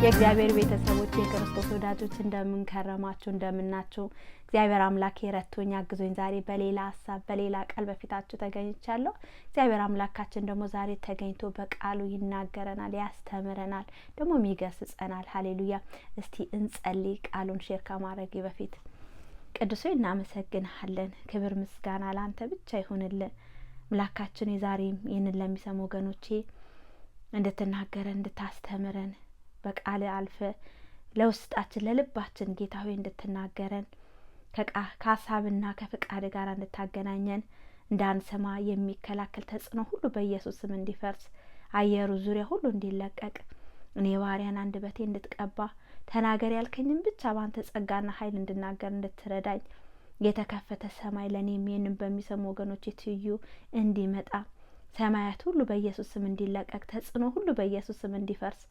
የእግዚአብሔር ቤተሰቦች የክርስቶስ ወዳጆች እንደምን ከረማችሁ እንደምናችሁ እግዚአብሔር አምላክ ረድቶኝ አግዞኝ ዛሬ በሌላ ሐሳብ በሌላ ቃል በፊታችሁ ተገኝቻለሁ። እግዚአብሔር አምላካችን ደግሞ ዛሬ ተገኝቶ በቃሉ ይናገረናል፣ ያስተምረናል፣ ደግሞ ይገስጸናል። ሃሌሉያ። እስቲ እንጸልይ። ቃሉን ሼር ከማድረግ በፊት ቅዱስ ሆይ እናመሰግንሃለን። ክብር ምስጋና ላንተ ብቻ ይሁንልን። አምላካችን ዛሬም ይህንን ለሚሰሙ ወገኖቼ እንድትናገረን እንድታስተምረን በቃል አልፈ ለውስጣችን ለልባችን ጌታ ሆይ እንድትናገረን ከሀሳብና ከፍቃድ ጋር እንድታገናኘን እንዳንሰማ የሚከላከል ተጽዕኖ ሁሉ በኢየሱስ ስም እንዲፈርስ አየሩ ዙሪያ ሁሉ እንዲለቀቅ እኔ ባሪያን አንደበቴ እንድትቀባ ተናገር ያልከኝን ብቻ ባንተ ጸጋና ኃይል እንድናገር እንድትረዳኝ የተከፈተ ሰማይ ለኔም ይህንን በሚሰሙ ወገኖቼ ትዩ እንዲመጣ ሰማያት ሁሉ በኢየሱስ ስም እንዲለቀቅ ተጽዕኖ ሁሉ በኢየሱስ ስም እንዲፈርስ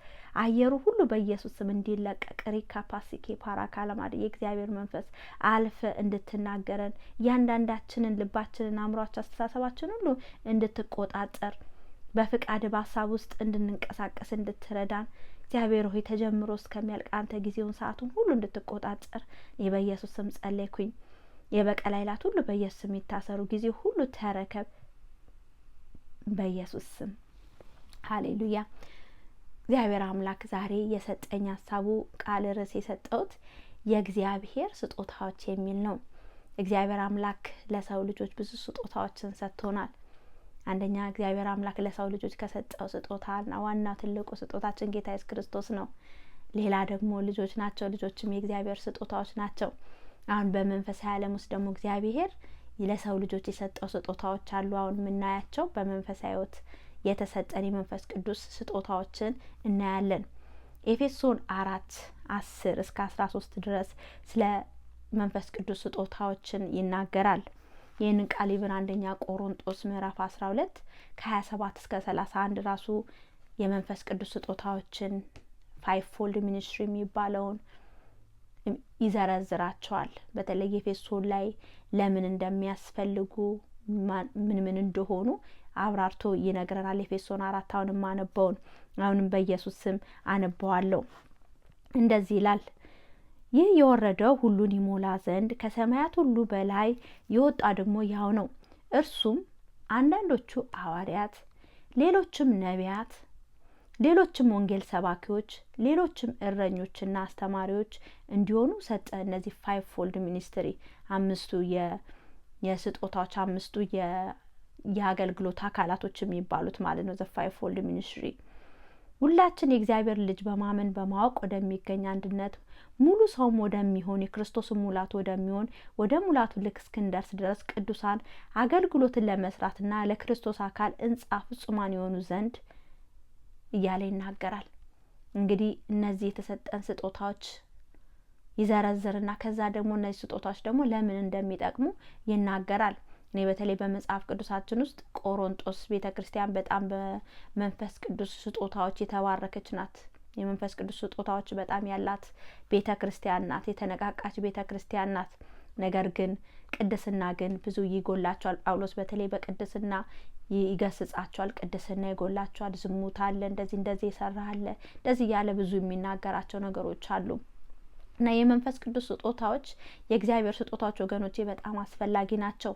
አየሩ ሁሉ በኢየሱስ ስም እንዲለቀቅ ሪካፓሲኬ ፓራካላማድ የእግዚአብሔር መንፈስ አልፈ እንድትናገረን ያንዳንዳችንን ልባችንን አእምሯችን አስተሳሰባችን ሁሉ እንድትቆጣጠር በፍቃድ በሀሳብ ውስጥ እንድንንቀሳቀስ እንድትረዳን እግዚአብሔር ሆይ ተጀምሮ እስከሚያልቅ አንተ ጊዜውን ሰዓቱን ሁሉ እንድትቆጣጠር እኔ በኢየሱስ ስም ጸለይኩኝ። የበቀል ኃይላት ሁሉ በኢየሱስ ስም ይታሰሩ። ጊዜ ሁሉ ተረከብ በኢየሱስ ስም ሃሌሉያ። እግዚአብሔር አምላክ ዛሬ የሰጠኝ ሀሳቡ ቃል ርዕስ የሰጠውት የእግዚአብሔር ስጦታዎች የሚል ነው። እግዚአብሔር አምላክ ለሰው ልጆች ብዙ ስጦታዎችን ሰጥቶናል። አንደኛ እግዚአብሔር አምላክ ለሰው ልጆች ከሰጠው ስጦታና ዋናው ትልቁ ስጦታችን ጌታ ኢየሱስ ክርስቶስ ነው። ሌላ ደግሞ ልጆች ናቸው። ልጆችም የእግዚአብሔር ስጦታዎች ናቸው። አሁን በመንፈሳዊ ዓለም ውስጥ ደግሞ እግዚአብሔር ለሰው ልጆች የሰጠው ስጦታዎች አሉ። አሁን የምናያቸው በመንፈሳዊ ሕይወት የተሰጠን የመንፈስ ቅዱስ ስጦታዎችን እናያለን። ኤፌሶን 4:10-13 ድረስ ስለ መንፈስ ቅዱስ ስጦታዎችን ይናገራል። ይህንን ቃል ይብን አንደኛ ቆሮንጦስ ምዕራፍ 12:27-31 ራሱ የመንፈስ ቅዱስ ስጦታዎችን ፋይቭፎልድ ሚኒስትሪ የሚባለውን ይዘረዝራቸዋል። በተለይ ኤፌሶን ላይ ለምን እንደሚያስፈልጉ ምን እንደሆኑ አብራርቶ ይነግረናል። ኤፌሶን 4 አሁንም በኢየሱስ ስም አነበዋለሁ። እንደዚህ ይላል። ይህ የወረደው ሁሉን ይሞላ ዘንድ ከሰማያት ሁሉ በላይ የወጣ ደግሞ ያው ነው። እርሱም አንዳንዶቹ ሐዋርያት፣ ሌሎችም ነቢያት፣ ሌሎችም ወንጌል ሰባኪዎች፣ ሌሎችም እረኞችና አስተማሪዎች እንዲሆኑ ሰጠ። እነዚህ ፋይቭ ፎልድ ሚኒስትሪ አምስቱ የስጦታዎች አምስቱ የአገልግሎት አካላቶች የሚባሉት ማለት ነው። ዘ ፋይቭ ፎልድ ሚኒስትሪ ሁላችን የእግዚአብሔር ልጅ በማመን በማወቅ ወደሚገኝ አንድነት ሙሉ ሰውም ወደሚሆን የክርስቶስን ሙላት ወደሚሆን ወደ ሙላቱ ልክ እስክንደርስ ድረስ ቅዱሳን አገልግሎትን ለመስራትና ለክርስቶስ አካል ሕንጻ ፍጹማን የሆኑ ዘንድ እያለ ይናገራል። እንግዲህ እነዚህ የተሰጠን ስጦታዎች ይዘረዝርና ከዛ ደግሞ እነዚህ ስጦታዎች ደግሞ ለምን እንደሚጠቅሙ ይናገራል። እኔ በተለይ በመጽሐፍ ቅዱሳችን ውስጥ ቆሮንጦስ ቤተክርስቲያን በጣም በመንፈስ ቅዱስ ስጦታዎች የተባረከች ናት። የመንፈስ ቅዱስ ስጦታዎች በጣም ያላት ቤተክርስቲያን ናት። የተነቃቃች ቤተክርስቲያን ናት። ነገር ግን ቅድስና ግን ብዙ ይጎላቸዋል። ጳውሎስ በተለይ በቅድስና ይገስጻቸዋል። ቅድስና ይጎላቸዋል፣ ዝሙት አለ፣ እንደዚህ የሰራ አለ፣ እንደዚህ ያለ ብዙ የሚናገራቸው ነገሮች አሉ። እና የመንፈስ ቅዱስ ስጦታዎች የእግዚአብሔር ስጦታዎች ወገኖቼ በጣም አስፈላጊ ናቸው።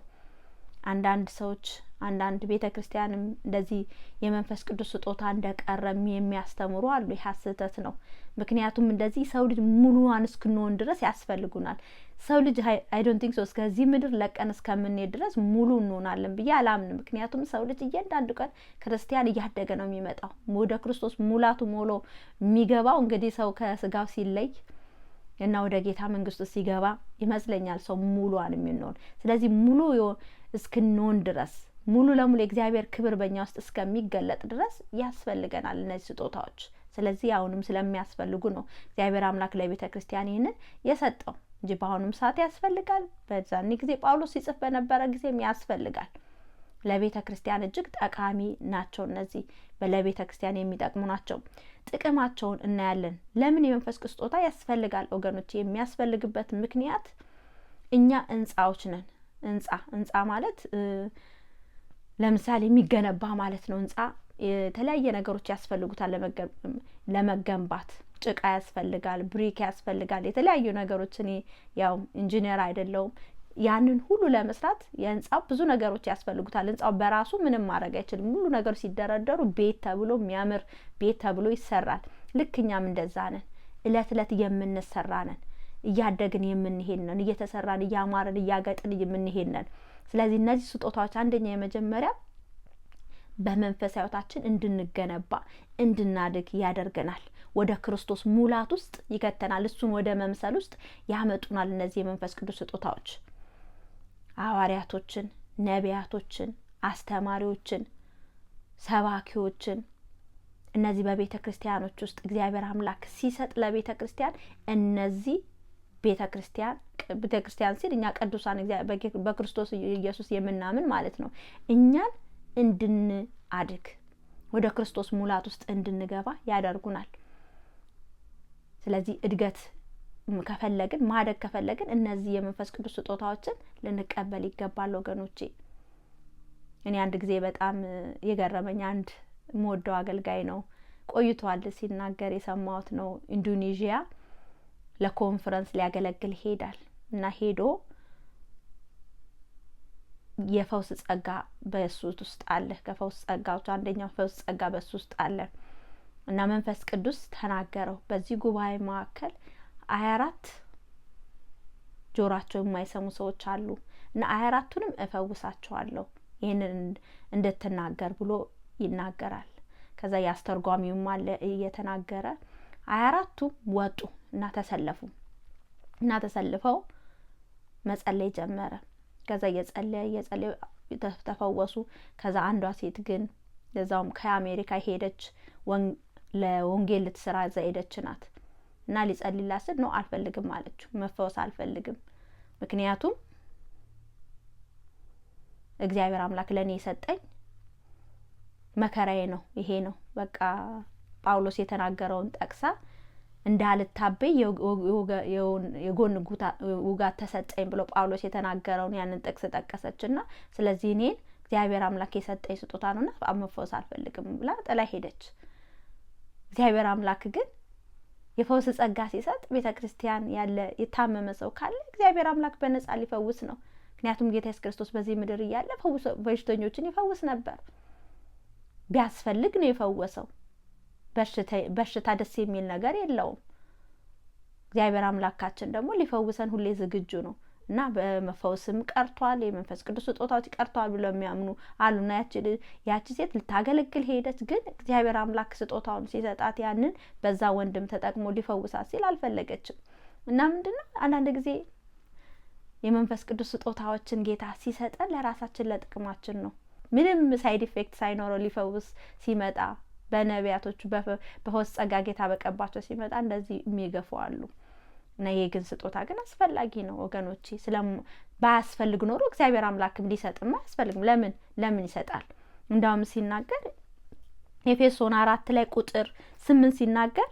አንዳንድ ሰዎች አንዳንድ ቤተክርስቲያንም እንደዚህ የመንፈስ ቅዱስ ስጦታ እንደቀረም የሚያስተምሩ አሉ። ይህ ሐሰት ነው። ምክንያቱም እንደዚህ ሰው ልጅ ሙሉዋን እስክንሆን ድረስ ያስፈልጉናል። ሰው ልጅ አይ ዶንት ቲንክ ሶ እስከዚህ ምድር ለቀን እስከምንሄድ ድረስ ሙሉ እንሆናለን ብዬ አላምንም። ምክንያቱም ሰው ልጅ እያንዳንዱ ቀን ክርስቲያን እያደገ ነው የሚመጣው። ወደ ክርስቶስ ሙላቱ ሞሎ የሚገባው እንግዲህ ሰው ከስጋው ሲለይ እና ወደ ጌታ መንግስቱ ሲገባ ይመስለኛል ሰው ሙሉዋን የሚሆን። ስለዚህ ሙሉ እስክንሆን ድረስ ሙሉ ለሙሉ የእግዚአብሔር ክብር በእኛ ውስጥ እስከሚገለጥ ድረስ ያስፈልገናል እነዚህ ስጦታዎች። ስለዚህ አሁንም ስለሚያስፈልጉ ነው እግዚአብሔር አምላክ ለቤተ ክርስቲያን ይህንን የሰጠው እንጂ በአሁኑም ሰዓት ያስፈልጋል። በዛኔ ጊዜ ጳውሎስ ሲጽፍ በነበረ ጊዜም ያስፈልጋል። ለቤተ ክርስቲያን እጅግ ጠቃሚ ናቸው። እነዚህ ለቤተ ክርስቲያን የሚጠቅሙ ናቸው። ጥቅማቸውን እናያለን። ለምን የመንፈስ ቅዱስ ስጦታ ያስፈልጋል ወገኖች? የሚያስፈልግበት ምክንያት እኛ ሕንጻዎች ነን። ሕንጻ ማለት ለምሳሌ የሚገነባ ማለት ነው። ሕንጻ የተለያየ ነገሮች ያስፈልጉታል ለመገንባት። ጭቃ ያስፈልጋል፣ ብሪክ ያስፈልጋል፣ የተለያዩ ነገሮች። እኔ ያው ኢንጂነር አይደለሁም። ያንን ሁሉ ለመስራት የህንጻው ብዙ ነገሮች ያስፈልጉታል። ህንጻው በራሱ ምንም ማድረግ አይችልም። ሁሉ ነገሮች ሲደረደሩ ቤት ተብሎ የሚያምር ቤት ተብሎ ይሰራል። ልክ እኛም እንደዛ ነን። እለት እለት የምንሰራ ነን። እያደግን የምንሄድ ነን። እየተሰራን እያማርን እያገጥን የምንሄድ ነን። ስለዚህ እነዚህ ስጦታዎች አንደኛ የመጀመሪያ በመንፈሳዊ ህይወታችን እንድንገነባ እንድናድግ ያደርገናል። ወደ ክርስቶስ ሙላት ውስጥ ይከተናል። እሱን ወደ መምሰል ውስጥ ያመጡናል። እነዚህ የመንፈስ ቅዱስ ስጦታዎች ሐዋርያቶችን፣ ነቢያቶችን፣ አስተማሪዎችን፣ ሰባኪዎችን እነዚህ በቤተ ክርስቲያኖች ውስጥ እግዚአብሔር አምላክ ሲሰጥ ለቤተ ክርስቲያን እነዚህ ቤተ ክርስቲያን ሲል እኛ ቅዱሳን በክርስቶስ ኢየሱስ የምናምን ማለት ነው። እኛን እንድናድግ ወደ ክርስቶስ ሙላት ውስጥ እንድንገባ ያደርጉናል። ስለዚህ እድገት ከፈለግን ማደግ ከፈለግን እነዚህ የመንፈስ ቅዱስ ስጦታዎችን ልንቀበል ይገባል ወገኖቼ። እኔ አንድ ጊዜ በጣም የገረመኝ አንድ ሞደው አገልጋይ ነው፣ ቆይቷል ሲናገር የሰማሁት ነው። ኢንዶኔዥያ ለኮንፈረንስ ሊያገለግል ሄዳል እና ሄዶ የፈውስ ጸጋ በሱ ውስጥ አለ። ከፈውስ ጸጋዎች አንደኛው ፈውስ ጸጋ በሱ ውስጥ አለ እና መንፈስ ቅዱስ ተናገረው። በዚህ ጉባኤ መካከል 24 ጆሮአቸው የማይሰሙ ሰዎች አሉ እና 24ቱንም እፈውሳቸዋለሁ ይሄንን እንድትናገር ብሎ ይናገራል። ከዛ ያስተርጓሚውም አለ እየተናገረ 24ቱ ወጡ እና ተሰልፈው መጸለይ ጀመረ። ከዛ እየጸለየ ተፈወሱ። ከዛ አንዷ ሴት ግን ለዛውም ከአሜሪካ ሄደች ለወንጌል ልትሰራ እዛ ሄደች ናት እና ሊጸልይላት ስል ነው አልፈልግም አለችው። መፈወስ አልፈልግም፣ ምክንያቱም እግዚአብሔር አምላክ ለኔ የሰጠኝ መከራዬ ነው፣ ይሄ ነው በቃ ጳውሎስ የተናገረውን ጠቅሳ እንዳልታበይ የጎን ውጋት ተሰጠኝ ብሎ ጳውሎስ የተናገረውን ያንን ጥቅስ ጠቀሰችና ስለዚህ እኔን እግዚአብሔር አምላክ የሰጠኝ ስጦታ ነውና መፈወስ አልፈልግም ብላ ጥላ ሄደች። እግዚአብሔር አምላክ ግን የፈውስ ጸጋ ሲሰጥ ቤተክርስቲያን ያለ የታመመ ሰው ካለ እግዚአብሔር አምላክ በነጻ ሊፈውስ ነው። ምክንያቱም ጌታ ኢየሱስ ክርስቶስ በዚህ ምድር እያለ በሽተኞችን ይፈውስ ነበር። ቢያስፈልግ ነው የፈወሰው። በሽታ ደስ የሚል ነገር የለውም። እግዚአብሔር አምላካችን ደግሞ ሊፈውሰን ሁሌ ዝግጁ ነው እና በመፈወስም ቀርቷል፣ የመንፈስ ቅዱስ ስጦታዎች ቀርቷል ብለው የሚያምኑ አሉና ያቺ ሴት ልታገለግል ሄደች። ግን እግዚአብሔር አምላክ ስጦታውን ሲሰጣት ያንን በዛ ወንድም ተጠቅሞ ሊፈውሳት ሲል አልፈለገችም። እና ምንድነው አንዳንድ ጊዜ የመንፈስ ቅዱስ ስጦታዎችን ጌታ ሲሰጠን ለራሳችን ለጥቅማችን ነው። ምንም ሳይድ ኢፌክት ሳይኖረው ሊፈውስ ሲመጣ በነቢያቶቹ በፈውስ ጸጋ ጌታ በቀባቸው ሲመጣ እንደዚህ የሚገፉ አሉ። እና ይሄ ግን ስጦታ ግን አስፈላጊ ነው ወገኖቼ። ባያስፈልግ ኖሮ እግዚአብሔር አምላክም ሊሰጥም አያስፈልግም። ለምን ይሰጣል? እንዳውም ሲናገር ኤፌሶን 4 ላይ ቁጥር 8 ሲናገር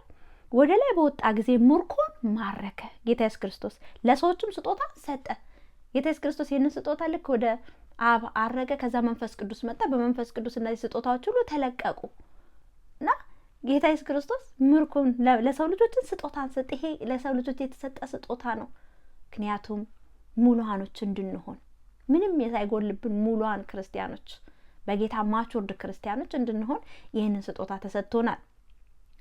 ወደ ላይ በወጣ ጊዜ ምርኮን ማረከ። ጌታ ኢየሱስ ክርስቶስ ለሰዎችም ስጦታ ሰጠ። ጌታ ኢየሱስ ክርስቶስ ይህንን ስጦታ ልክ ወደ አብ አረገ። ከዛ መንፈስ ቅዱስ መጣ። በመንፈስ ቅዱስ እነዚህ ስጦታዎች ሁሉ ተለቀቁ እና ጌታ ኢየሱስ ክርስቶስ ምርኮን ለሰው ልጆችን ስጦታን ሰጠ። ይሄ ለሰው ልጆች የተሰጠ ስጦታ ነው። ምክንያቱም ሙሉሃኖች እንድንሆን ምንም የሳይጎልብን ሙሉሃን ክርስቲያኖች በጌታ ማቹርድ ክርስቲያኖች እንድንሆን ይህንን ስጦታ ተሰጥቶናል።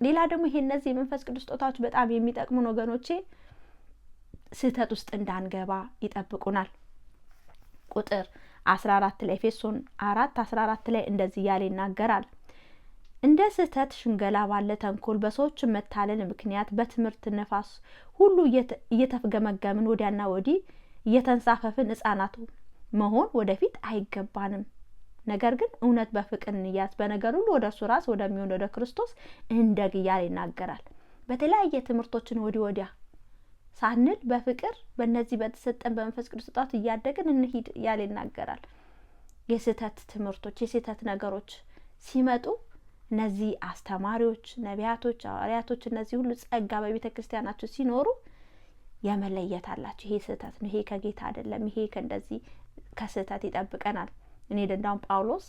ሌላ ደግሞ ይሄ እነዚህ የመንፈስ ቅዱስ ስጦታዎች በጣም የሚጠቅሙን ወገኖቼ ስህተት ውስጥ እንዳንገባ ይጠብቁናል። ቁጥር 14 ላይ ኤፌሶን 4:14 ላይ እንደዚህ ያለ ይናገራል። እንደ ስህተት ሽንገላ ባለ ተንኮል በሰዎች መታለል ምክንያት በትምህርት ነፋስ ሁሉ እየተፍገመገምን ወዲያና ወዲህ እየተንሳፈፍን ሕፃናት መሆን ወደፊት አይገባንም። ነገር ግን እውነት በፍቅር እንያዝ፣ በነገር ሁሉ ወደ እርሱ ራስ ወደሚሆን ወደ ክርስቶስ እንደግ እያለ ይናገራል። በተለያየ ትምህርቶችን ወዲያ ሳንል በፍቅር በእነዚህ በተሰጠን በመንፈስ ቅዱስ ስጦታ እያደግን እንሂድ እያለ ይናገራል። የስህተት ትምህርቶች የስህተት ነገሮች ሲመጡ እነዚህ አስተማሪዎች፣ ነቢያቶች፣ ሐዋርያቶች እነዚህ ሁሉ ጸጋ በቤተ ክርስቲያናቸው ሲኖሩ የመለየት አላቸው። ይሄ ስህተት ነው፣ ይሄ ከጌታ አይደለም፣ ይሄ ከእንደዚህ ከስህተት ይጠብቀናል። እኔ ደንዳም ጳውሎስ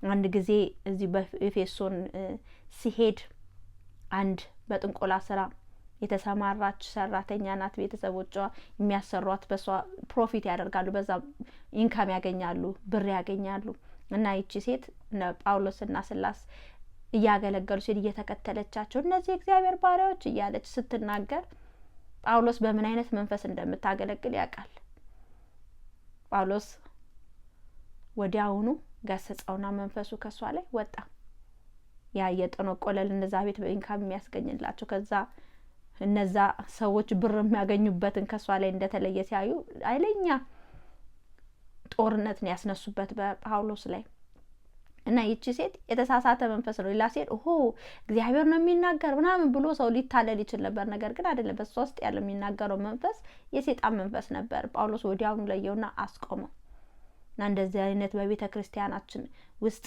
አንድ ጊዜ እዚህ በኤፌሶን ሲሄድ አንድ በጥንቆላ ስራ የተሰማራች ሰራተኛ ናት። ቤተሰቦቿ የሚያሰሯት በሷ ፕሮፊት ያደርጋሉ፣ በዛ ኢንካም ያገኛሉ፣ ብር ያገኛሉ። እና ይቺ ሴት ጳውሎስና ሲላስ እያገለገሉ ሲል እየተከተለቻቸው እነዚህ እግዚአብሔር ባሪያዎች እያለች ስትናገር ጳውሎስ በምን አይነት መንፈስ እንደምታገለግል ያውቃል። ጳውሎስ ወዲያውኑ ገሰጸውና መንፈሱ ከሷ ላይ ወጣ። ያ የጠነቆለል እነዛ ቤት በኢንካም የሚያስገኝላቸው ከዛ እነዛ ሰዎች ብር የሚያገኙበትን ከሷ ላይ እንደተለየ ሲያዩ አይለኛ ጦርነትን ያስነሱበት በጳውሎስ ላይ። እና ይቺ ሴት የተሳሳተ መንፈስ ነው። ሌላ ሴት እግዚአብሔር ነው የሚናገር ምናምን ብሎ ሰው ሊታለል ይችል ነበር። ነገር ግን አይደለም። በሷ ውስጥ ያለው የሚናገረው መንፈስ የሰይጣን መንፈስ ነበር። ጳውሎስ ወዲያውኑ ለየውና አስቆመው። እና እንደዚህ አይነት በቤተ ክርስቲያናችን ውስጥ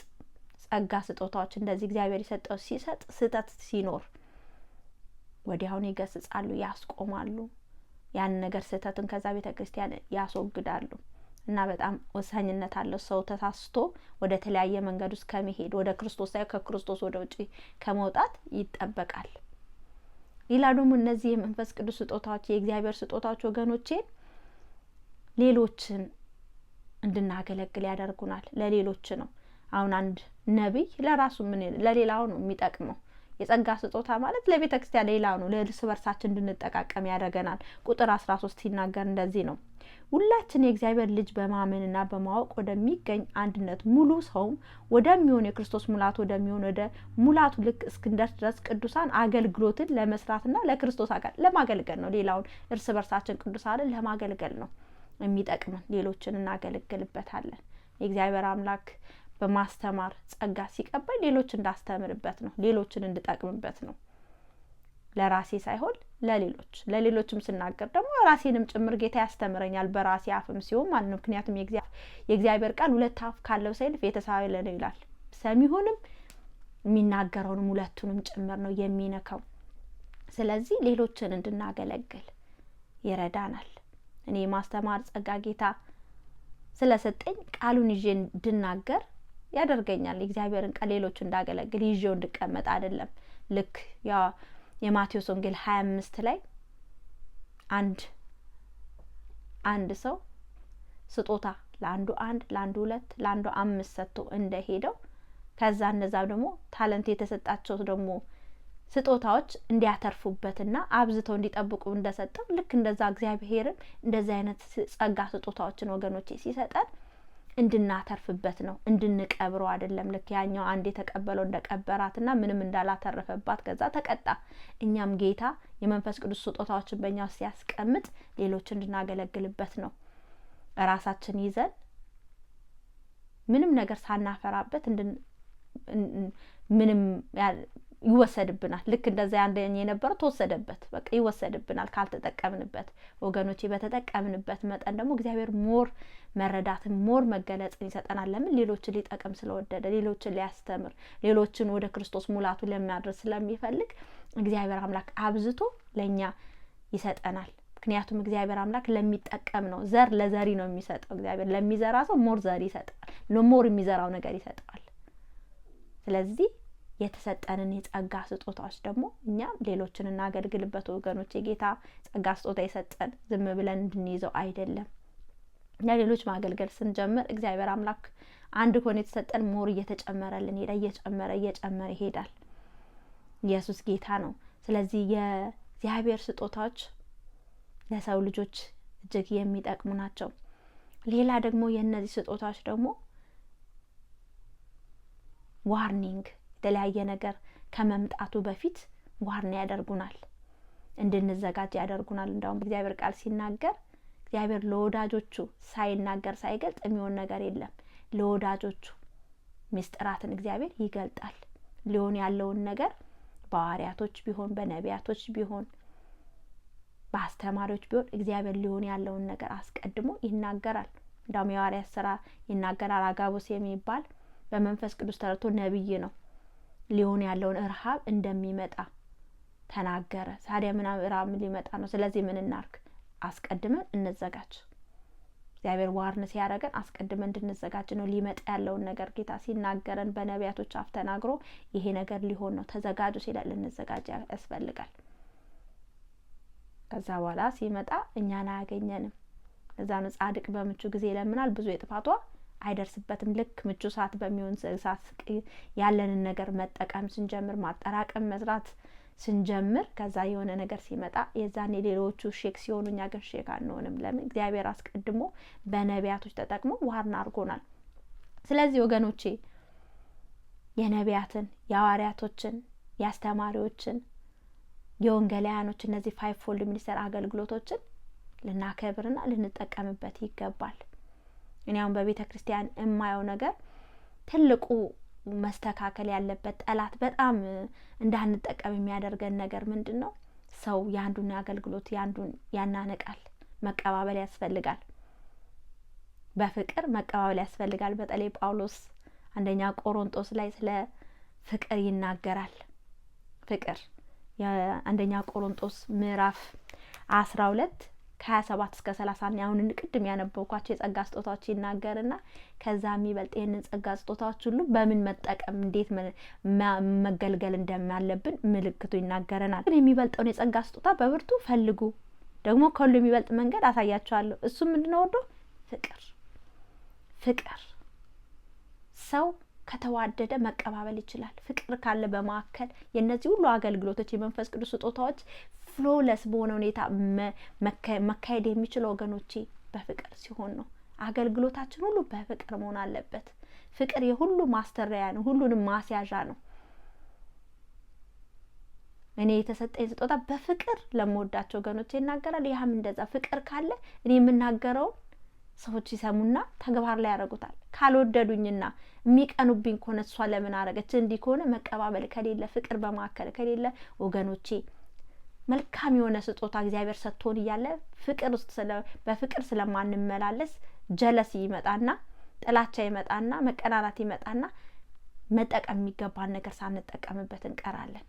ጸጋ ስጦታዎች እንደዚህ እግዚአብሔር የሰጠው ሲሰጥ ስህተት ሲኖር ወዲያውኑ ይገስጻሉ፣ ያስቆማሉ። ያን ነገር ስህተትን ከዛ ቤተ ክርስቲያን ያስወግዳሉ። እና በጣም ወሳኝነት አለው። ሰው ተሳስቶ ወደ ተለያየ መንገድ ውስጥ ከመሄድ ወደ ክርስቶስ ሳይሆን ከክርስቶስ ወደ ውጪ ከመውጣት ይጠበቃል። ሌላ ደግሞ እነዚህ የመንፈስ ቅዱስ ስጦታዎች የእግዚአብሔር ስጦታዎች ወገኖቼ ሌሎችን እንድናገለግል ያደርጉናል። ለሌሎች ነው። አሁን አንድ ነብይ ለራሱ ለሌላው ነው የሚጠቅመው። የጸጋ ስጦታ ማለት ለቤተ ክርስቲያን ሌላው ነው፣ ለእርስ በርሳችን እንድንጠቃቀም ያደርገናል። ቁጥር 13 ሲናገር እንደዚህ ነው፣ ሁላችን የእግዚአብሔር ልጅ በማመንና በማወቅ ወደሚገኝ አንድነት ሙሉ ሰውም ወደሚሆን የክርስቶስ ሙላት ወደሚሆን ወደ ሙላቱ ልክ እስክንደርስ ድረስ ቅዱሳን አገልግሎትን ለመስራትና ለክርስቶስ ለማገልገል ነው። ሌላውን እርስ በርሳችን ቅዱሳንን ለማገልገል ነው የሚጠቅመን። ሌሎችን እናገለግልበታለን። የእግዚአብሔር አምላክ በማስተማር ጸጋ ሲቀበል ሌሎች እንዳስተምርበት ነው፣ ሌሎችን እንድጠቅምበት ነው። ለራሴ ሳይሆን ለሌሎችም ስናገር ደግሞ ራሴንም ጭምር ጌታ ያስተምረኛል፣ በራሴ አፍም ሲሆን ማለት ነው። ምክንያቱም የእግዚአብሔር ቃል ሁለት አፍ ካለው ሰይፍ የተሳለ ነው ይላል። ሰሚውንም የሚናገረውንም ሁለቱንም ጭምር ነው የሚነካው። ስለዚህ ሌሎችን እንድናገለግል ይረዳናል። እኔ ማስተማር ጸጋ ጌታ ስለሰጠኝ ቃሉን ይዤ እንድናገር ያደርገኛል። የእግዚአብሔርን ቃል ሌሎች እንዳገለግል ይዤው እንድቀመጥ አይደለም። ልክ የማቴዎስ ወንጌል 25 ላይ አንድ ሰው ስጦታ ለአንዱ 1 ለአንዱ 2 ለአንዱ 5 ሰጥቶ እንደሄደው ከዛ እነዛ ደግሞ ታለንት የተሰጣቸው ደግሞ ስጦታዎች እንዲያተርፉበትና አብዝተው እንዲጠብቁ እንደሰጠው ልክ እንደዛ እግዚአብሔርም እንደዛ አይነት ጸጋ ስጦታዎችን ወገኖቼ ሲሰጠን እንድናተርፍበት ነው፣ እንድንቀብረው አይደለም። ልክ ያኛው አንድ የተቀበለው እንደቀበራትና ምንም እንዳላተረፈባት ከዛ ተቀጣ። እኛም ጌታ የመንፈስ ቅዱስ ስጦታዎችን በእኛ ውስጥ ሲያስቀምጥ ሌሎች እንድናገለግልበት ነው። ራሳችን ይዘን ምንም ነገር ሳናፈራበት ምንም ይወሰድብናል። ልክ እንደዛ አንደኛ የነበረው ተወሰደበት፣ በቃ ይወሰድብናል ካልተጠቀምንበት። ወገኖቼ በተጠቀምንበት መጠን ደግሞ እግዚአብሔር ሞር መረዳትን ሞር መገለጽን ይሰጠናል። ለምን? ሌሎችን ሊጠቅም ስለወደደ፣ ሌሎችን ሊያስተምር፣ ሌሎችን ወደ ክርስቶስ ሙላቱ ለማድረስ ስለሚፈልግ እግዚአብሔር አምላክ አብዝቶ ለኛ ይሰጠናል። ምክንያቱም እግዚአብሔር አምላክ ለሚጠቀም ነው። ዘር ለዘሪ ነው የሚሰጠው። እግዚአብሔር ለሚዘራ ሰው ሞር ዘር ይሰጣል፣ ሞር የሚዘራው ነገር ይሰጣል። ስለዚህ የተሰጠንን የጸጋ ስጦታዎች ደግሞ እኛም ሌሎችን እናገልግልበት ወገኖች። የጌታ ጸጋ ስጦታ የሰጠን ዝም ብለን እንድንይዘው አይደለም። ለሌሎች ማገልገል ስንጀምር እግዚአብሔር አምላክ አንድ ሆነ የተሰጠን ሞር እየተጨመረልን ሄዳ እየጨመረ ይሄዳል። ኢየሱስ ጌታ ነው። ስለዚህ የእግዚአብሔር ስጦታዎች ለሰው ልጆች እጅግ የሚጠቅሙ ናቸው። ሌላ ደግሞ የእነዚህ ስጦታዎች ደግሞ ዋርኒንግ የተለያየ ነገር ከመምጣቱ በፊት ዋርን ያደርጉናል፣ እንድንዘጋጅ ያደርጉናል። እንደውም እግዚአብሔር ቃል ሲናገር እግዚአብሔር ለወዳጆቹ ሳይናገር ሳይገልጥ የሚሆን ነገር የለም። ለወዳጆቹ ምስጢራትን እግዚአብሔር ይገልጣል። ሊሆን ያለውን ነገር በሐዋርያቶች ቢሆን በነቢያቶች ቢሆን በአስተማሪዎች ቢሆን እግዚአብሔር ሊሆን ያለውን ነገር አስቀድሞ ይናገራል። እንደውም የሐዋርያት ስራ ይናገራል። አጋቦስ የሚባል በመንፈስ ቅዱስ ተረቶ ነብይ ነው። ሊሆን ያለውን ረሃብ እንደሚመጣ ተናገረ። ታዲያ ምን ረሃብ ሊመጣ ነው? ስለዚህ ምን እናርግ? አስቀድመን እንዘጋጅ። እግዚአብሔር ዋርነስ ያደረገን አስቀድመን እንድንዘጋጅ ነው። ሊመጣ ያለውን ነገር ጌታ ሲናገረን በነቢያቶች አፍ ተናግሮ ይሄ ነገር ሊሆን ነው ተዘጋጁ ሲላል ልንዘጋጅ ያስፈልጋል። ከዛ በኋላ ሲመጣ እኛን አያገኘንም። እዛ ነው ጻድቅ በምቹ ጊዜ ይለምናል ብዙ የጥፋቷ አይደርስበትም። ልክ ምቹ ሰዓት በሚሆን ሰዓት ያለንን ነገር መጠቀም ስንጀምር ማጠራቀም መስራት ስንጀምር ከዛ የሆነ ነገር ሲመጣ የዛኔ ሌሎቹ ሼክ ሲሆኑ እኛ ግን ሼክ አንሆንም። ለምን? እግዚአብሔር አስቀድሞ በነቢያቶች ተጠቅሞ ዋርና አድርጎናል። ስለዚህ ወገኖቼ የነቢያትን፣ የሐዋርያቶችን፣ የአስተማሪዎችን፣ የወንጌላውያኖች እነዚህ 5 ፎልድ ሚኒስተር አገልግሎቶችን ልናከብርና ልንጠቀምበት ይገባል። እኔ አሁን በቤተ ክርስቲያን የማየው ነገር ትልቁ መስተካከል ያለበት ጠላት በጣም እንዳንጠቀም የሚያደርገን ነገር ምንድነው? ሰው ያንዱን አገልግሎት ያንዱን ያናነቃል። መቀባበል ያስፈልጋል። በፍቅር መቀባበል ያስፈልጋል። በተለይ ጳውሎስ አንደኛ ቆሮንቶስ ላይ ስለ ፍቅር ይናገራል። ፍቅር የአንደኛ ቆሮንቶስ ምዕራፍ 12 ከ27 እስከ 30 አሁን ቅድም ያነበብኳቸው የጸጋ ስጦታዎች ይናገርና ከዛ የሚበልጥ ይሄንን ጸጋ ስጦታዎች ሁሉ በምን መጠቀም እንዴት መገልገል እንደማለብን ምልክቱ ይናገረናል። ግን የሚበልጠውን የጸጋ ስጦታ በብርቱ ፈልጉ፣ ደግሞ ከሁሉ የሚበልጥ መንገድ አሳያችኋለሁ። እሱ ምንድነው? ወዶ ፍቅር ሰው ከተዋደደ መቀባበል ይችላል። ፍቅር ካለ በማከል የነዚህ ሁሉ አገልግሎቶች የመንፈስ ቅዱስ ስጦታዎች ፍሎለስ በሆነ ሁኔታ መካሄድ የሚችለው ወገኖቼ በፍቅር ሲሆን ነው። አገልግሎታችን ሁሉ በፍቅር መሆን አለበት። ፍቅር የሁሉ ማስተሪያ ነው፣ ሁሉንም ማስያዣ ነው። እኔ የተሰጠኝ ስጦታ በፍቅር ለምወዳቸው ወገኖቼ ይናገራል። ያም እንደዛ ፍቅር ካለ እኔ የምናገረው ሰዎች ይሰሙና ተግባር ላይ ያደርጉታል። ካልወደዱኝና የሚቀኑብኝ ከሆነ እሷ ለምን አረገች እንዲህ ከሆነ መቀባበል ከሌለ ፍቅር በማከል ከሌለ ወገኖቼ መልካም የሆነ ስጦታ እግዚአብሔር ሰጥቶን እያለ ፍቅር ውስጥ በፍቅር ስለማንመላለስ ጀለስ ይመጣና ጥላቻ ይመጣና መቀናናት ይመጣና መጠቀም የሚገባን ነገር ሳንጠቀምበት እንቀራለን።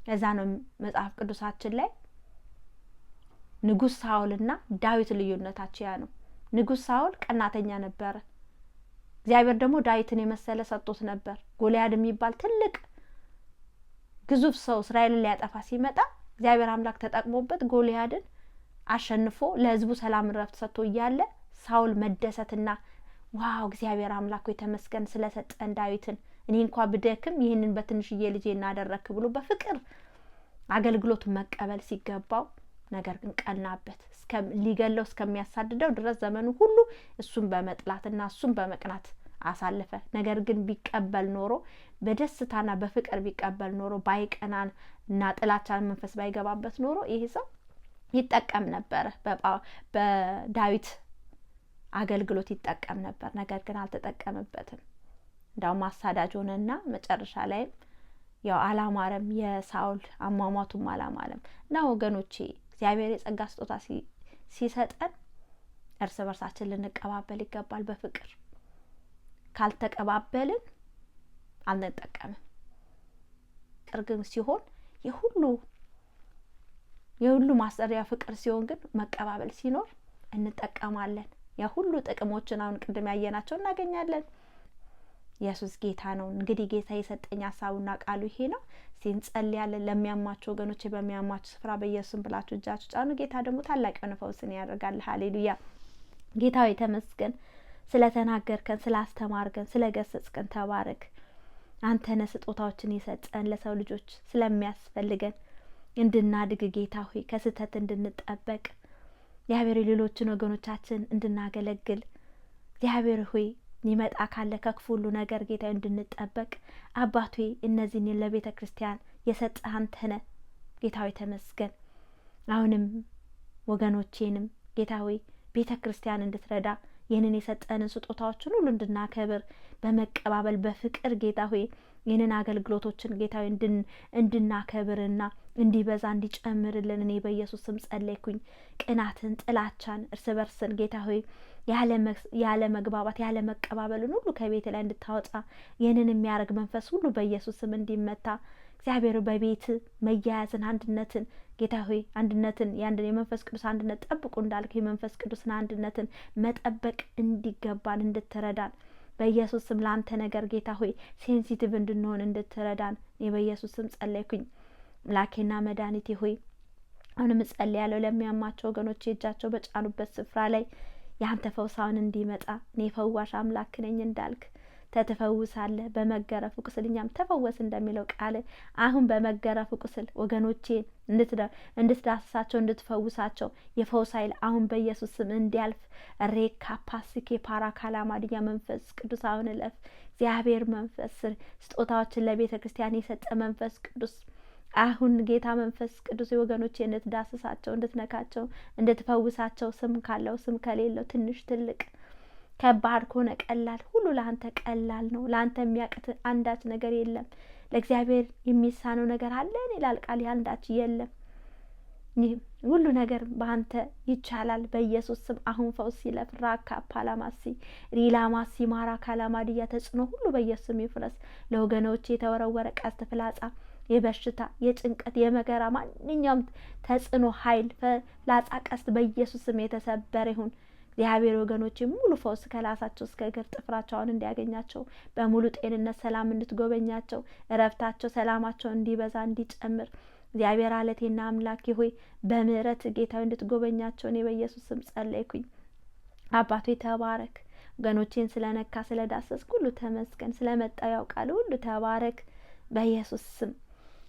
ለዛ ነው መጽሐፍ ቅዱሳችን ላይ ንጉስ ሳኦልና ዳዊት ልዩነታቸው ያ ነው። ንጉስ ሳኦል ቀናተኛ ነበር። እግዚአብሔር ደግሞ ዳዊትን የመሰለ ሰጥቶት ነበር። ጎልያድ የሚባል ትልቅ ግዙፍ ሰው እስራኤልን ሊያጠፋ ሲመጣ እግዚአብሔር አምላክ ተጠቅሞበት ጎልያድን አሸንፎ ለህዝቡ ሰላም ረፍት ሰጥቶ እያለ ሳኦል መደሰትና ዋው እግዚአብሔር አምላክ ሆይ ተመስገን ስለሰጠን ዳዊትን እኔ እንኳን ብደክም ይህንን በትንሽዬ ልጄ እናደረክ ብሎ በፍቅር አገልግሎቱን መቀበል ሲገባው ነገር ግን ቀናበት። ሊገለው እስከሚያሳድደው ድረስ ዘመኑ ሁሉ እሱን በመጥላትና እሱን በመቅናት አሳለፈ። ነገር ግን ቢቀበል ኖሮ በደስታና በፍቅር ቢቀበል ኖሮ ባይቀናና ጥላቻን መንፈስ ባይገባበት ኖሮ ይሄ ሰው ይጠቀም ነበር፣ በዳዊት አገልግሎት ይጠቀም ነበር። ነገር ግን አልተጠቀመበትም። እንዳውም አሳዳጅ ሆነና መጨረሻ ላይ ያው አላማረም። የሳኦል አሟሟቱም አላማረም። እና ወገኖቼ እግዚአብሔር የጸጋ ስጦታ ሲሰጠን እርስ በርሳችን ልንቀባበል ይገባል በፍቅር። ካልተቀባበልን አንጠቀምም። ፍቅር ግን ሲሆን የሁሉ ማሰሪያ ፍቅር ሲሆን ግን መቀባበል ሲኖር እንጠቀማለን። የሁሉ ጥቅሞችን አሁን ቅድም ያየናቸው እናገኛለን። ኢየሱስ ጌታ ነው። እንግዲህ ጌታ የሰጠኝ ሐሳቡና ቃሉ ይሄ ነው። እንጸልያለን። ለሚያማቸው ወገኖች በሚያማቸው ስፍራ በኢየሱስ ብላችሁ እጃችሁ ጫኑ። ጌታ ደግሞ ታላቅ የሆነ ፈውስን ያደርጋል። ሃሌሉያ። ጌታ ሆይ ተመስገን ስለተናገርከን፣ ስላስተማርከን፣ ስለገሰጽከን ተባረክ። አንተ ነህ ስጦታዎችን የሰጠን ለሰው ልጆች ስለሚያስፈልገን እንድናድግ ጌታ ሆይ ከስህተት እንድንጠበቅ እግዚአብሔር ሌሎችን ወገኖቻችን እንድናገለግል እግዚአብሔር ሆይ ሊመጣ ካለ ከክፉ ሁሉ ነገር ጌታ እንድንጠበቅ አባቴ እነዚህን ለቤተ ክርስቲያን የሰጠህ አንተ ነህ። ጌታ ሆይ ተመስገን። አሁንም ወገኖቼንም ጌታ ሆይ ቤተ ክርስቲያን እንድትረዳ ይህንን የሰጠንን ስጦታዎችን ሁሉ እንድናከብር በመቀባበል በፍቅር ጌታ ሆይ ይህንን አገልግሎቶችን ጌታ ሆይ እንድናከብርና እንዲበዛ እንዲጨምርልን እኔ በኢየሱስ ስም ጸለይኩኝ። ቅናትን፣ ጥላቻን፣ እርስ በርስን ጌታ ሆይ ያለ መግባባት ያለ መቀባበልን ሁሉ ከቤት ላይ እንድታወጣ ይህንን የሚያደርግ መንፈስ ሁሉ በኢየሱስ ስም እንዲመታ እግዚአብሔር በቤት መያያዝን አንድነትን ጌታ ሆይ አንድነትን ያንድን የመንፈስ ቅዱስ አንድነት ጠብቁ እንዳልክ የመንፈስ ቅዱስን አንድነትን መጠበቅ እንዲገባን እንድትረዳን በኢየሱስ ስም ላንተ ነገር ጌታ ሆይ ሴንሲቲቭ እንድንሆን እንድትረዳን በኢየሱስ ስም ጸለይኩኝ። ላኬና መድኃኒቴ ሆይ አሁንም ጸልያለሁ ለሚያማቸው ወገኖች እጃቸው በጫኑበት ስፍራ ላይ ያንተ ፈውሳውን እንዲመጣ እኔ ፈዋሽ አምላክ ነኝ እንዳልክ ተተፈውሳለህ በመገረፉ ቁስል እኛም ተፈወስ እንደሚለው ቃል አሁን በመገረፉ ቁስል ወገኖቼ እንድትዳስሳቸው እንድትፈውሳቸው የፈውስ ኃይል አሁን በኢየሱስ ስም እንዲያልፍ ሬካ ፓስኬ ፓራካላማዲያ መንፈስ ቅዱስ አሁን እለፍ። እግዚአብሔር መንፈስ ስጦታዎችን ለቤተ ክርስቲያን የሰጠ መንፈስ ቅዱስ አሁን ጌታ መንፈስ ቅዱስ ወገኖቼ እንድትዳስሳቸው እንድትነካቸው እንድትፈውሳቸው ስም ካለው ስም ከሌለው ትንሽ ትልቅ ከባድ ከሆነ ቀላል ሁሉ ለአንተ ቀላል ነው። ለአንተ የሚያቅት አንዳች ነገር የለም። ለእግዚአብሔር የሚሳነው ነገር አለን ይላል ቃል አንዳች የለም። ይህ ሁሉ ነገር በአንተ ይቻላል። በኢየሱስ ስም አሁን ፈውስ ይለፍ። ራካ ፓላማሲ ሪላማሲ ማራ ካላማዲያ ተጽዕኖ ሁሉ በኢየሱስ ስም ይፍረስ። ለወገኖች የተወረወረ ቀስት ፍላጻ የበሽታ የጭንቀት የመከራ ማንኛውም ተጽዕኖ ኃይል ፍላጻ ቀስት በኢየሱስ ስም የተሰበረ ይሁን። እግዚአብሔር ወገኖቼ ሙሉ ፈውስ ከራሳቸው እስከ እግር ጥፍራቸውን እንዲያገኛቸው በሙሉ ጤንነት ሰላም እንድትጎበኛቸው እረፍታቸው ሰላማቸው እንዲበዛ እንዲጨምር እግዚአብሔር አለቴና አምላኬ ሆይ በምህረት ጌታዊ እንድትጎበኛቸው እኔ በኢየሱስ ስም ጸለይኩኝ። አባቶ ተባረክ። ወገኖቼን ስለነካ ስለዳሰስክ ሁሉ ተመስገን። ስለመጣው ያውቃል ሁሉ ተባረክ በኢየሱስ ስም።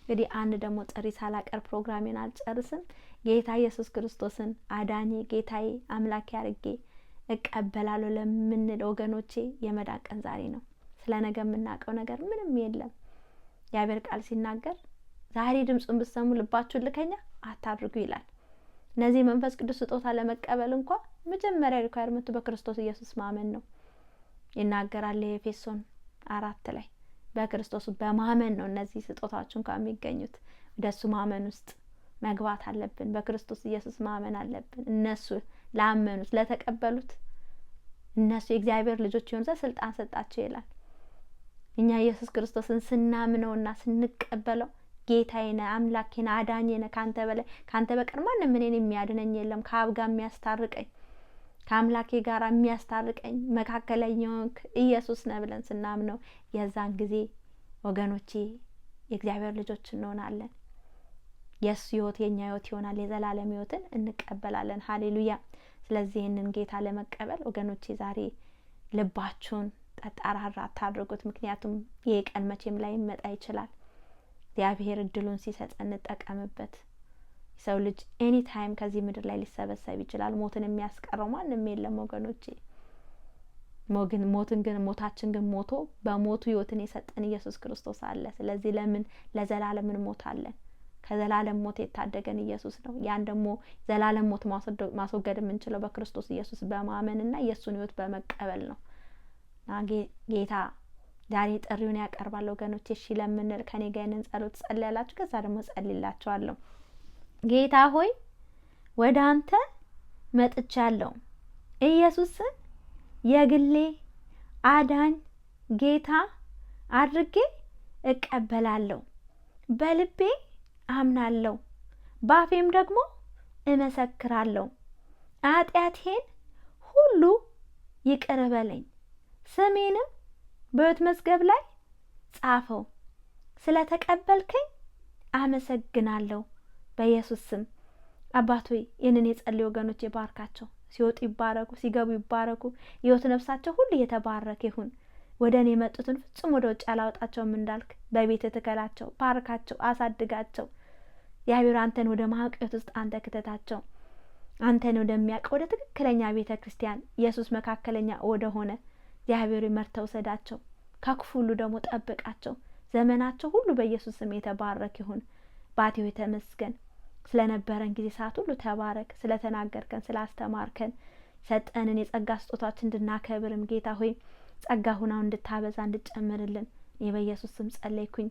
እንግዲህ አንድ ደግሞ ጥሪ ሳላቀር ፕሮግራሜን አልጨርስም። ጌታ ኢየሱስ ክርስቶስን አዳኜ ጌታዬ አምላኬ አርጌ እቀበላለሁ ለምንል ወገኖቼ የመዳን ቀን ዛሬ ነው። ስለ ነገ የምናውቀው ነገር ምንም የለም። የእግዚአብሔር ቃል ሲናገር ዛሬ ድምጹን ብትሰሙ ልባችሁን ልከኛ አታድርጉ ይላል። እነዚህ መንፈስ ቅዱስ ስጦታ ለመቀበል እንኳን መጀመሪያ ሪኳየርመንቱ በክርስቶስ ኢየሱስ ማመን ነው ይናገራል። ኤፌሶን 4 ላይ በክርስቶስ በማመን ነው እነዚህ ስጦታዎች እንኳን የሚገኙት። ወደሱ ማመን ውስጥ መግባት አለብን። በክርስቶስ ኢየሱስ ማመን አለብን። እነሱ ላመኑት ለተቀበሉት እነሱ የእግዚአብሔር ልጆች ይሆኑ ዘንድ ስልጣን ሰጣቸው ይላል። እኛ ኢየሱስ ክርስቶስን ስናምነውና ስንቀበለው ጌታዬ ነህ አምላኬ ነህ አዳኜ ነህ ካንተ በቀር ማንም እኔን የሚያድነኝ የለም ከአብ ጋር የሚያስታርቀኝ ከአምላኬ ጋር የሚያስታርቀኝ መካከለኛው ኢየሱስ ነው ብለን ስናምነው የዛን ጊዜ ወገኖቼ የእግዚአብሔር ልጆች እንሆናለን። የሱ ህይወት የኛ ህይወት ይሆናል። የዘላለም ህይወትን እንቀበላለን። ሃሌሉያ። ስለዚህ ይህንን ጌታ ለመቀበል ወገኖቼ ዛሬ ልባችሁን ጠጣራራ አታድርጉት። ምክንያቱም ይሄ ቀን መቼም ላይ ይመጣ ይችላል። እግዚአብሔር እድሉን ሲሰጥ እንጠቀምበት። ሰው ልጅ ኤኒ ታይም ከዚህ ምድር ላይ ሊሰበሰብ ይችላል። ሞትን የሚያስቀረው ማንም የለም ወገኖቼ። ሞታችን ግን ሞቶ በሞቱ ህይወትን የሰጠን ኢየሱስ ክርስቶስ አለ። ስለዚህ ለምን ለዘላለም እንሞታለን? ከዘላለም ሞት የታደገን ኢየሱስ ነው። ያን ደግሞ ዘላለም ሞት ማስወገድ የምንችለው በክርስቶስ ኢየሱስ በማመንና የሱን ህይወት በመቀበል ነው። ጌታ ዛሬ ጥሪውን ያቀርባል ወገኖቼ። እሺ ለምንል ከኔ ጋር ይህንን ጸሎት ጸልያላችሁ። ከዛ ደግሞ ጸልይላችኋለሁ። ጌታ ሆይ ወደ አንተ መጥቻለሁ። ኢየሱስን የግሌ አዳኝ ጌታ አድርጌ እቀበላለሁ። በልቤ አምናለሁ፣ ባፌም ደግሞ እመሰክራለሁ። ኃጢአቴን ሁሉ ይቅር በለኝ፣ ስሜንም በሕይወት መዝገብ ላይ ጻፈው። ስለተቀበልከኝ አመሰግናለሁ በኢየሱስ ስም። አባት ሆይ ይህንን የጸለዩ ወገኖች ይባርካቸው። ሲወጡ ይባረኩ፣ ሲገቡ ይባረኩ። የሕይወት ነፍሳቸው ሁሉ የተባረከ ይሁን። ወደ እኔ የመጡትን ፍጹም ወደ ውጭ አላወጣቸውም እንዳልክ በቤት ትከላቸው፣ ባርካቸው፣ አሳድጋቸው። እግዚአብሔር አንተን ወደ ማዕቀት ውስጥ አንተ ክተታቸው። አንተን ወደሚያውቅ ወደ ትክክለኛ ቤተ ክርስቲያን ኢየሱስ መካከለኛ ወደ ሆነ እግዚአብሔር መርተው ሰዳቸው። ከክፉ ሁሉ ደግሞ ጠብቃቸው። ዘመናቸው ሁሉ በኢየሱስ ስም የተባረክ ይሁን። ባቴው የተመስገን። ስለነበረን ጊዜ ሰዓት ሁሉ ተባረክ። ስለተናገርከን ስላስተማርከን ሰጠንን የጸጋ ስጦታዎች እንድናከብርም ጌታ ሆይ ጸጋ ሁናው እንድታበዛ እንድጨምርልን እኔ በኢየሱስ ስም ጸለይኩኝ።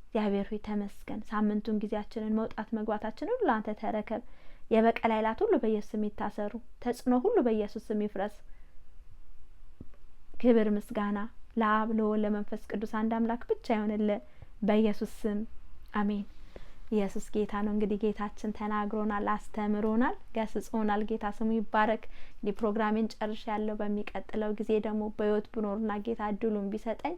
እግዚአብሔር ሆይ ተመስገን። ሳምንቱን ጊዜያችንን መውጣት መግባታችንን ሁሉ አንተ ተረከብ። የበቀል ኃይላት ሁሉ በኢየሱስ ስም ይታሰሩ። ተጽዕኖ ሁሉ በኢየሱስ ስም ይፍረስ። ክብር ምስጋና ለአብ ለወልድ ለመንፈስ ቅዱስ አንድ አምላክ ብቻ ይሁንልን በኢየሱስ ስም አሜን። ኢየሱስ ጌታ ነው። እንግዲህ ጌታችን ተናግሮናል፣ አስተምሮናል፣ ገስጾናል። ጌታ ስሙ ይባረክ። እንግዲህ ፕሮግራሜን ጨርሻለሁ። በሚቀጥለው ጊዜ ደግሞ በህይወት ብኖርና ጌታ እድሉን ቢሰጠኝ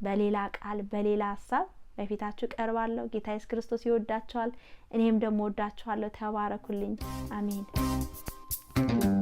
በሌላ ቃል በሌላ ሀሳብ በፊታችሁ ቀርባለሁ። ጌታ ኢየሱስ ክርስቶስ ይወዳችኋል፣ እኔም ደግሞ ወዳችኋለሁ። ተባረኩልኝ። አሜን።